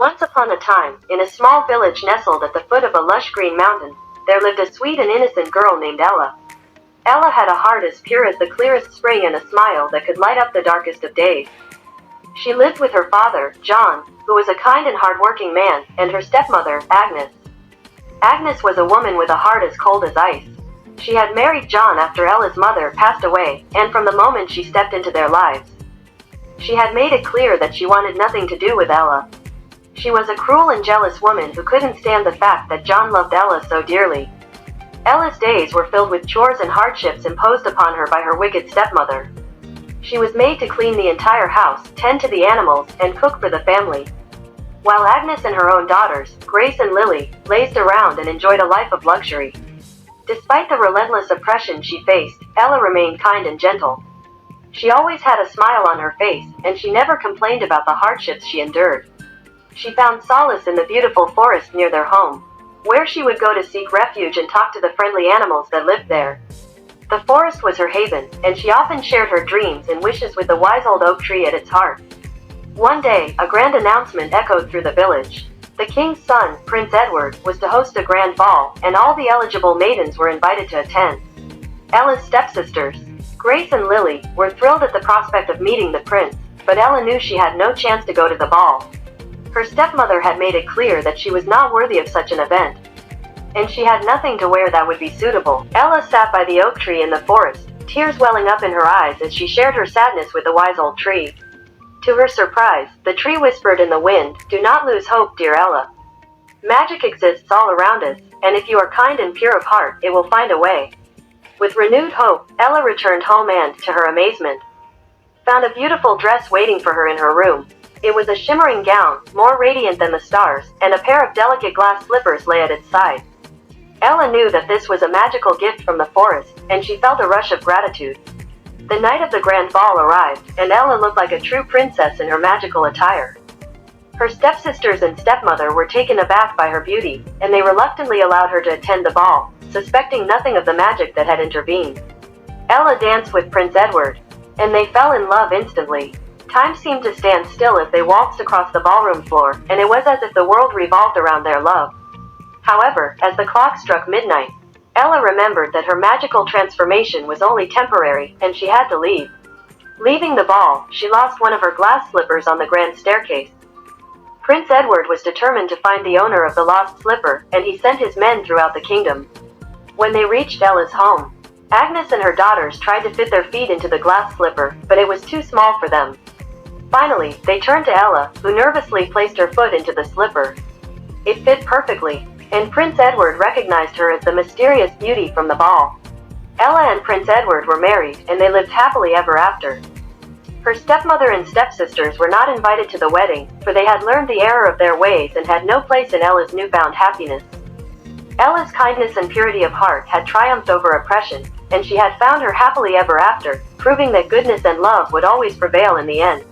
Once upon a time, in a small village nestled at the foot of a lush green mountain, there lived a sweet and innocent girl named Ella. Ella had a heart as pure as the clearest spring and a smile that could light up the darkest of days. She lived with her father, John, who was a kind and hard-working man, and her stepmother, Agnes. Agnes was a woman with a heart as cold as ice. She had married John after Ella's mother passed away, and from the moment she stepped into their lives, she had made it clear that she wanted nothing to do with Ella. She was a cruel and jealous woman who couldn't stand the fact that John loved Ella so dearly. Ella's days were filled with chores and hardships imposed upon her by her wicked stepmother. She was made to clean the entire house, tend to the animals, and cook for the family, while Agnes and her own daughters, Grace and Lily, lazed around and enjoyed a life of luxury. Despite the relentless oppression she faced, Ella remained kind and gentle. She always had a smile on her face, and she never complained about the hardships she endured. She found solace in the beautiful forest near their home, where she would go to seek refuge and talk to the friendly animals that lived there. The forest was her haven, and she often shared her dreams and wishes with the wise old oak tree at its heart. One day, a grand announcement echoed through the village. The king's son, Prince Edward, was to host a grand ball, and all the eligible maidens were invited to attend. Ella's stepsisters, Grace and Lily, were thrilled at the prospect of meeting the prince, but Ella knew she had no chance to go to the ball. Her stepmother had made it clear that she was not worthy of such an event, and she had nothing to wear that would be suitable. Ella sat by the oak tree in the forest, tears welling up in her eyes as she shared her sadness with the wise old tree. To her surprise, the tree whispered in the wind, "Do not lose hope, dear Ella. Magic exists all around us, and if you are kind and pure of heart, it will find a way." With renewed hope, Ella returned home and, to her amazement, found a beautiful dress waiting for her in her room. It was a shimmering gown, more radiant than the stars, and a pair of delicate glass slippers lay at its side. Ella knew that this was a magical gift from the forest, and she felt a rush of gratitude. The night of the grand ball arrived, and Ella looked like a true princess in her magical attire. Her stepsisters and stepmother were taken aback by her beauty, and they reluctantly allowed her to attend the ball, suspecting nothing of the magic that had intervened. Ella danced with Prince Edward, and they fell in love instantly. Time seemed to stand still as they waltzed across the ballroom floor, and it was as if the world revolved around their love. However, as the clock struck midnight, Ella remembered that her magical transformation was only temporary, and she had to leave. Leaving the ball, she lost one of her glass slippers on the grand staircase. Prince Edward was determined to find the owner of the lost slipper, and he sent his men throughout the kingdom. When they reached Ella's home, Agnes and her daughters tried to fit their feet into the glass slipper, but it was too small for them. Finally, they turned to Ella, who nervously placed her foot into the slipper. It fit perfectly, and Prince Edward recognized her as the mysterious beauty from the ball. Ella and Prince Edward were married, and they lived happily ever after. Her stepmother and stepsisters were not invited to the wedding, for they had learned the error of their ways and had no place in Ella's newfound happiness. Ella's kindness and purity of heart had triumphed over oppression, and she had found her happily ever after, proving that goodness and love would always prevail in the end.